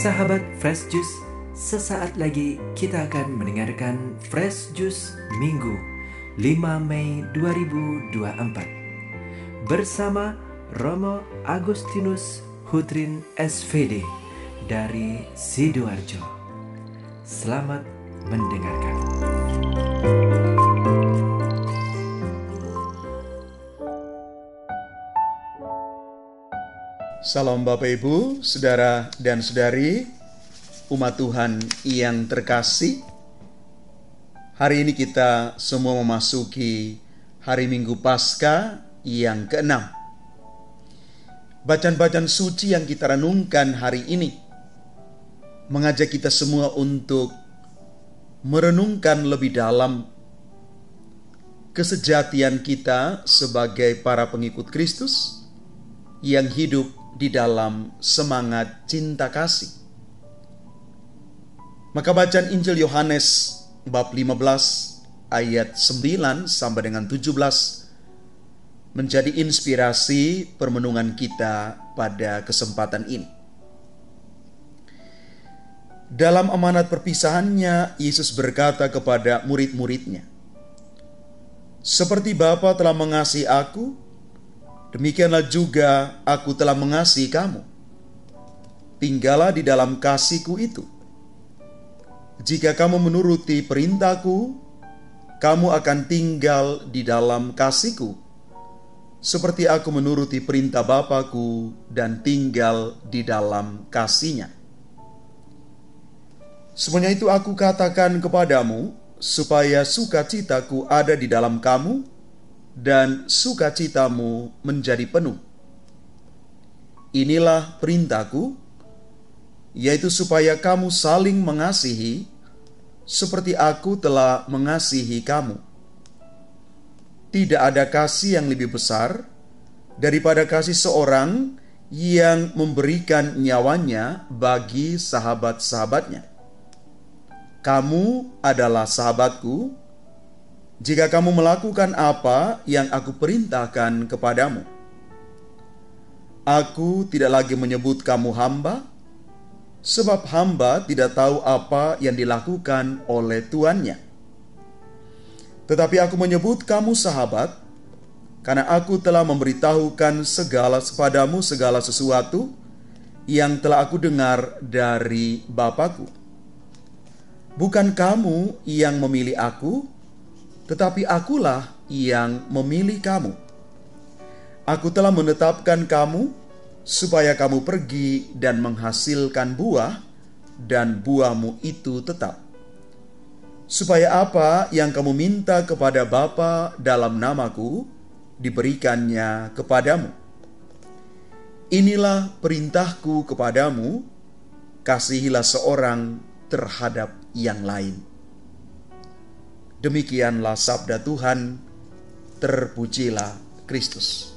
Sahabat Fresh Juice, sesaat lagi kita akan mendengarkan Fresh Juice Minggu 5 Mei 2024 bersama Romo Agustinus Hutrin SVD dari Sidoarjo. Selamat mendengarkan. Salam Bapak Ibu, Saudara dan Saudari, umat Tuhan yang terkasih. Hari ini kita semua memasuki hari Minggu Paskah yang ke-6. Bacaan-bacaan suci yang kita renungkan hari ini mengajak kita semua untuk merenungkan lebih dalam kesejatian kita sebagai para pengikut Kristus yang hidup di dalam semangat cinta kasih. Maka bacaan Injil Yohanes bab 15 ayat 9 sampai dengan 17 menjadi inspirasi permenungan kita pada kesempatan ini. Dalam amanat perpisahannya, Yesus berkata kepada murid-muridnya, "Seperti Bapa telah mengasihi aku, demikianlah juga aku telah mengasihi kamu. Tinggallah di dalam kasih-Ku itu. Jika kamu menuruti perintah-Ku, kamu akan tinggal di dalam kasih-Ku, seperti aku menuruti perintah Bapa-Ku dan tinggal di dalam kasih-Nya. Semuanya itu aku katakan kepadamu, supaya sukacita-Ku ada di dalam kamu, dan sukacitamu menjadi penuh. Inilah perintah-Ku, yaitu supaya kamu saling mengasihi, seperti aku telah mengasihi kamu. Tidak ada kasih yang lebih besar daripada kasih seorang yang memberikan nyawanya bagi sahabat-sahabatnya. Kamu adalah sahabatku jika kamu melakukan apa yang aku perintahkan kepadamu. Aku tidak lagi menyebut kamu hamba, sebab hamba tidak tahu apa yang dilakukan oleh tuannya. Tetapi aku menyebut kamu sahabat, karena aku telah memberitahukan kepadamu segala sesuatu yang telah aku dengar dari Bapa-Ku. Bukan kamu yang memilih aku, tetapi akulah yang memilih kamu. Aku telah menetapkan kamu supaya kamu pergi dan menghasilkan buah, dan buahmu itu tetap. Supaya apa yang kamu minta kepada Bapa dalam namaku, diberikannya kepadamu. Inilah perintahku kepadamu, kasihilah seorang terhadap yang lain." Demikianlah sabda Tuhan, terpujilah Kristus.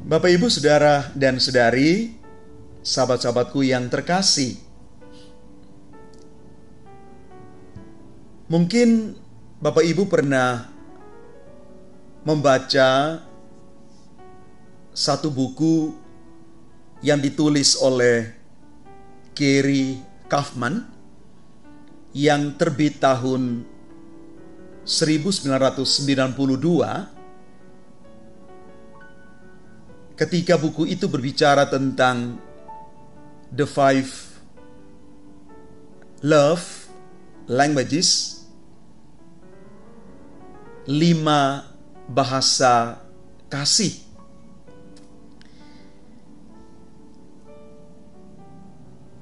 Bapak, Ibu, Saudara dan Saudari, sahabat-sahabatku yang terkasih, mungkin Bapak Ibu pernah membaca satu buku yang ditulis oleh Gary Kaufman yang terbit tahun 1992. Ketika buku itu berbicara tentang The 5 Love Languages, 5 bahasa kasih.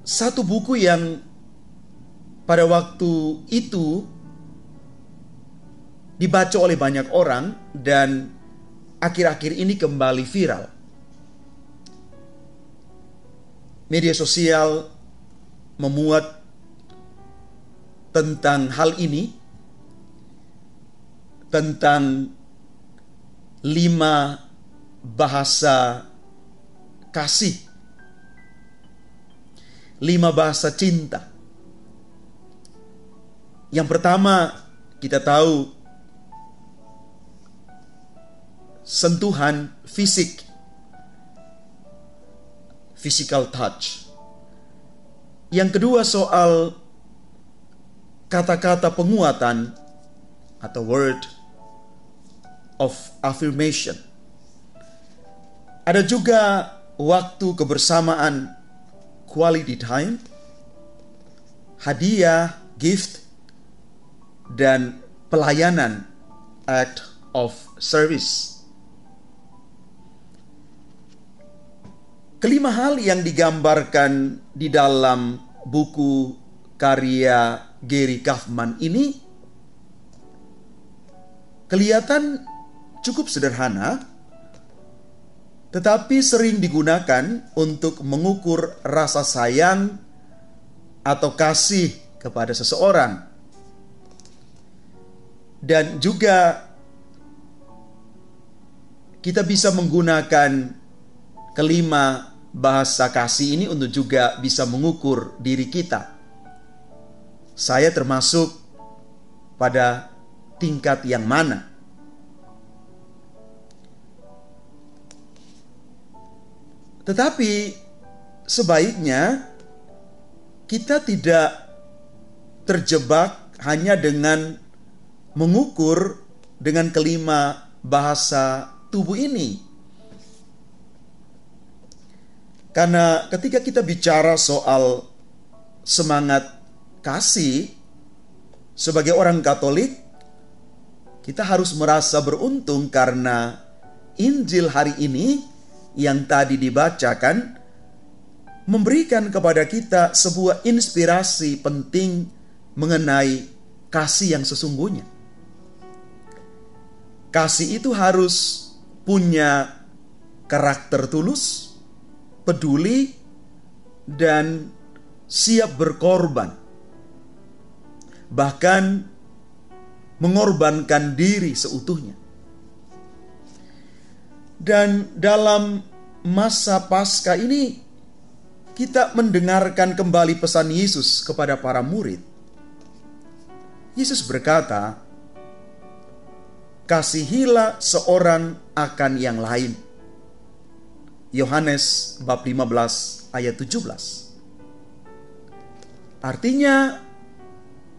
Satu buku yang pada waktu itu dibaca oleh banyak orang dan akhir-akhir ini kembali viral. Media sosial memuat tentang hal ini, tentang 5 bahasa kasih, 5 bahasa cinta. Yang pertama, kita tahu sentuhan fisik physical touch. Yang kedua soal kata-kata penguatan atau word of affirmation. Ada juga waktu kebersamaan, quality time, hadiah, gift, dan pelayanan, act of service. Kelima hal yang digambarkan di dalam buku karya Gary Kaufman ini kelihatan cukup sederhana, tetapi sering digunakan untuk mengukur rasa sayang atau kasih kepada seseorang. Dan juga kita bisa menggunakan kelima bahasa kasih ini untuk juga bisa mengukur diri kita. Saya termasuk pada tingkat yang mana? Tetapi sebaiknya kita tidak terjebak hanya dengan mengukur dengan kelima bahasa tubuh ini. Karena ketika kita bicara soal semangat kasih sebagai orang Katolik, kita harus merasa beruntung karena Injil hari ini yang tadi dibacakan memberikan kepada kita sebuah inspirasi penting mengenai kasih yang sesungguhnya. Kasih itu harus punya karakter tulus, peduli, dan siap berkorban. Bahkan mengorbankan diri seutuhnya. Dan dalam masa Paskah ini kita mendengarkan kembali pesan Yesus kepada para murid. Yesus berkata, "Kasihilah seorang akan yang lain." Yohanes bab 15 ayat 17. Artinya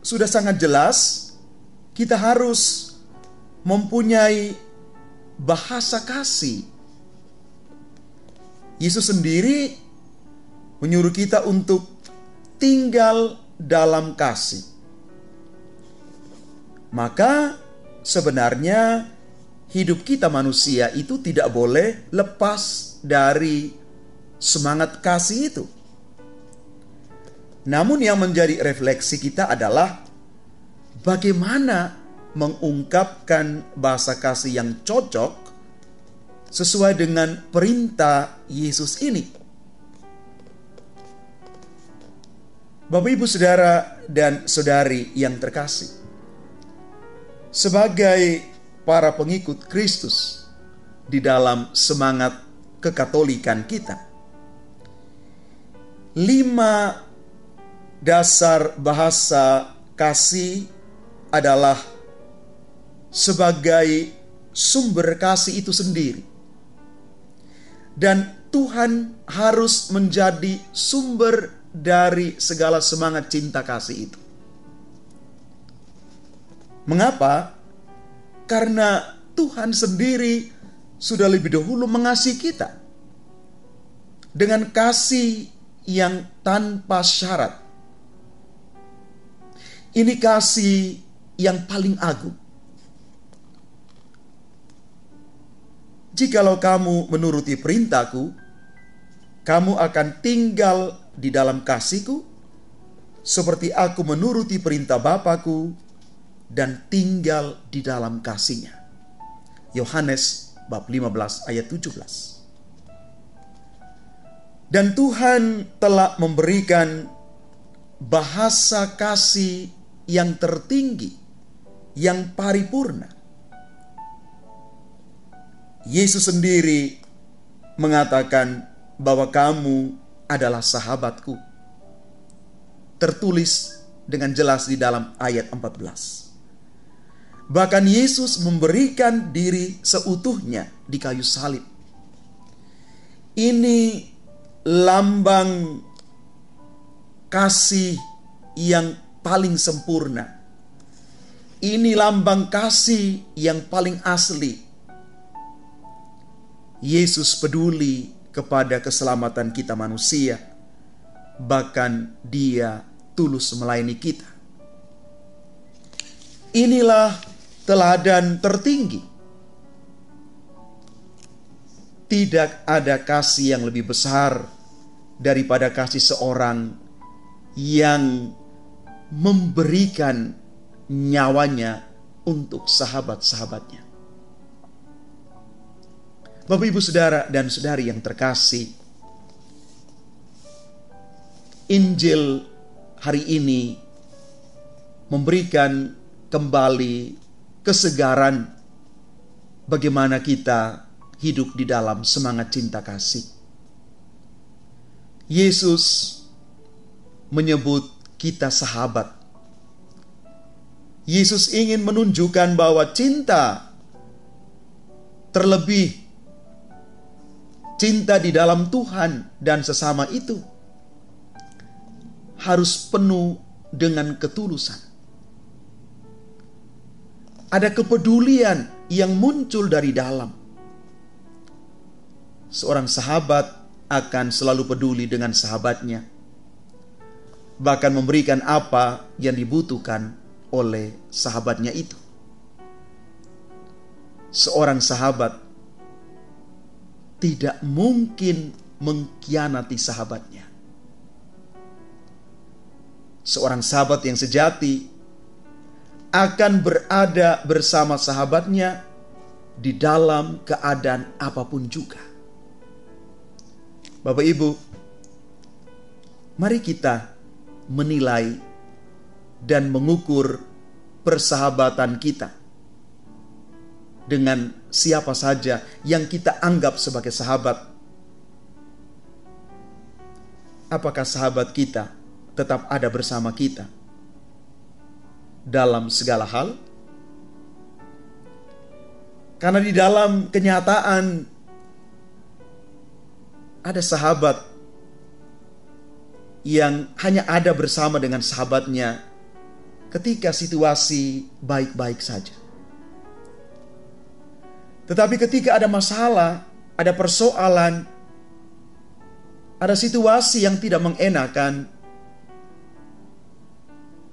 sudah sangat jelas kita harus mempunyai bahasa kasih. Yesus sendiri menyuruh kita untuk tinggal dalam kasih. Maka sebenarnya hidup kita manusia itu tidak boleh lepas dari semangat kasih itu. Namun yang menjadi refleksi kita adalah bagaimana mengungkapkan bahasa kasih yang cocok sesuai dengan perintah Yesus ini. Bapak, Ibu, Saudara, dan Saudari yang terkasih, sebagai para pengikut Kristus di dalam semangat kekatolikan kita, 5 dasar bahasa kasih adalah sebagai sumber kasih itu sendiri. Dan Tuhan harus menjadi sumber dari segala semangat cinta kasih itu. Mengapa? Karena Tuhan sendiri sudah lebih dahulu mengasihi kita dengan kasih yang tanpa syarat. Ini kasih yang paling agung. Jikalau kamu menuruti perintahku, kamu akan tinggal di dalam kasihku, seperti aku menuruti perintah Bapakku dan tinggal di dalam kasihnya. Yohanes bab 15 ayat 17. Dan Tuhan telah memberikan bahasa kasih yang tertinggi, yang paripurna. Yesus sendiri mengatakan bahwa kamu adalah sahabatku. Tertulis dengan jelas di dalam ayat 14. Bahkan Yesus memberikan diri seutuhnya di kayu salib. Ini lambang kasih yang paling sempurna. Ini lambang kasih yang paling asli. Yesus peduli kepada keselamatan kita manusia, bahkan Dia tulus melayani kita. Inilah teladan tertinggi. Tidak ada kasih yang lebih besar daripada kasih seorang yang memberikan nyawanya untuk sahabat-sahabatnya. Bapak, Ibu, Saudara dan Saudari yang terkasih, Injil hari ini memberikan kembali kesegaran bagaimana kita hidup di dalam semangat cinta kasih. Yesus menyebut kita sahabat. Yesus ingin menunjukkan bahwa cinta, terlebih cinta di dalam Tuhan dan sesama itu, harus penuh dengan ketulusan. Ada kepedulian yang muncul dari dalam. Seorang sahabat akan selalu peduli dengan sahabatnya, bahkan memberikan apa yang dibutuhkan oleh sahabatnya itu. Seorang sahabat tidak mungkin mengkhianati sahabatnya. Seorang sahabat yang sejati akan berada bersama sahabatnya di dalam keadaan apapun juga. Bapak, Ibu, mari kita menilai dan mengukur persahabatan kita dengan siapa saja yang kita anggap sebagai sahabat. Apakah sahabat kita tetap ada bersama kita dalam segala hal? Karena di dalam kenyataan ada sahabat yang hanya ada bersama dengan sahabatnya ketika situasi baik-baik saja. Tetapi ketika ada masalah, ada persoalan, ada situasi yang tidak mengenakan,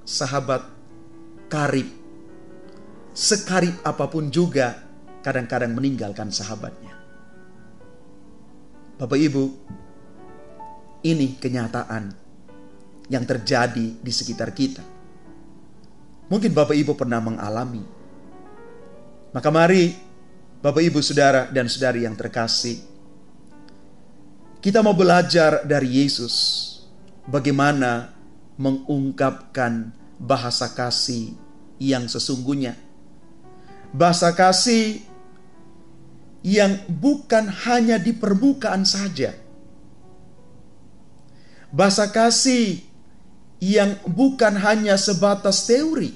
sahabat karib, sekarib apapun juga, kadang-kadang meninggalkan sahabatnya. Bapak, Ibu, ini kenyataan yang terjadi di sekitar kita. Mungkin Bapak Ibu pernah mengalami. Maka mari Bapak, Ibu, Saudara dan Saudari yang terkasih, kita mau belajar dari Yesus bagaimana mengungkapkan bahasa kasih yang sesungguhnya. Bahasa kasih yang bukan hanya di permukaan saja. Bahasa kasih yang bukan hanya sebatas teori,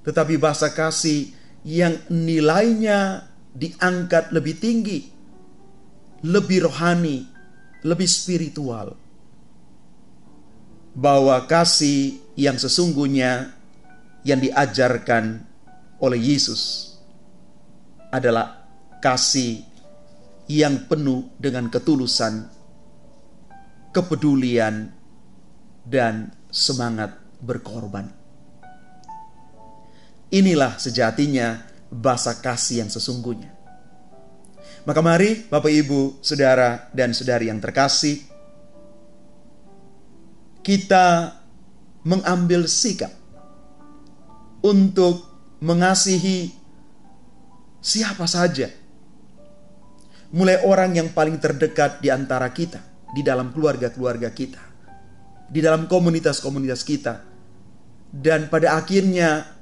tetapi bahasa kasih yang nilainya diangkat lebih tinggi, lebih rohani, lebih spiritual. Bahwa kasih yang sesungguhnya yang diajarkan oleh Yesus adalah kasih yang penuh dengan ketulusan, kepedulian, dan semangat berkorban. Inilah sejatinya bahasa kasih yang sesungguhnya. Maka mari Bapak, Ibu, Saudara dan Saudari yang terkasih, kita mengambil sikap untuk mengasihi siapa saja. Mulai orang yang paling terdekat di antara kita, di dalam keluarga-keluarga kita, di dalam komunitas-komunitas kita, dan pada akhirnya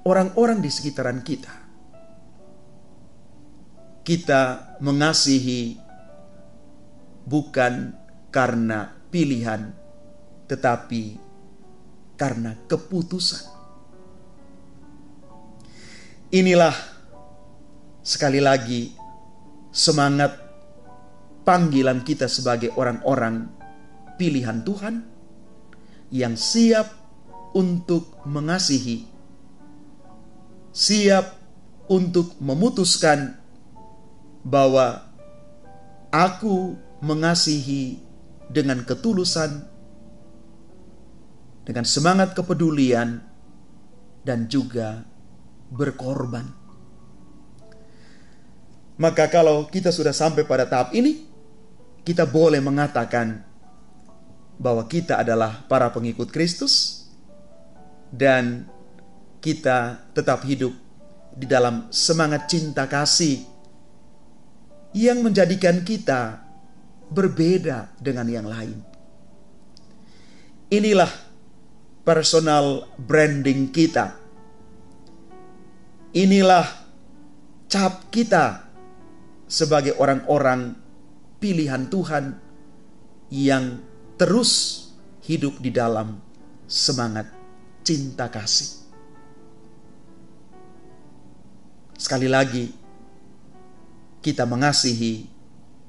orang-orang di sekitaran kita. Kita mengasihi bukan karena pilihan, tetapi karena keputusan. Inilah sekali lagi semangat panggilan kita sebagai orang-orang pilihan Tuhan yang siap untuk mengasihi, siap untuk memutuskan bahwa aku mengasihi dengan ketulusan, dengan semangat kepedulian, dan juga berkorban. Maka kalau kita sudah sampai pada tahap ini, kita boleh mengatakan bahwa kita adalah para pengikut Kristus dan kita tetap hidup di dalam semangat cinta kasih yang menjadikan kita berbeda dengan yang lain. Inilah personal branding kita. Inilah cap kita sebagai orang-orang pilihan Tuhan yang terus hidup di dalam semangat cinta kasih. Sekali lagi, kita mengasihi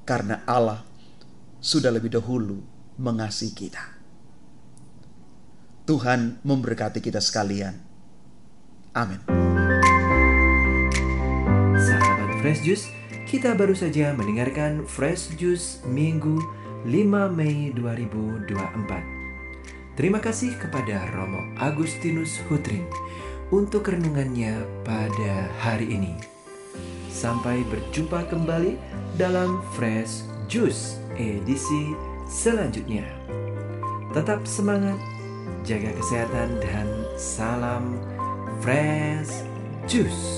karena Allah sudah lebih dahulu mengasihi kita. Tuhan memberkati kita sekalian. Amin. Sahabat Fresh Juice, kita baru saja mendengarkan Fresh Juice Minggu 5 Mei 2024. Terima kasih kepada Romo Agustinus Hutrin untuk renungannya pada hari ini. Sampai berjumpa kembali dalam Fresh Juice edisi selanjutnya. Tetap semangat, jaga kesehatan, dan salam Fresh Juice.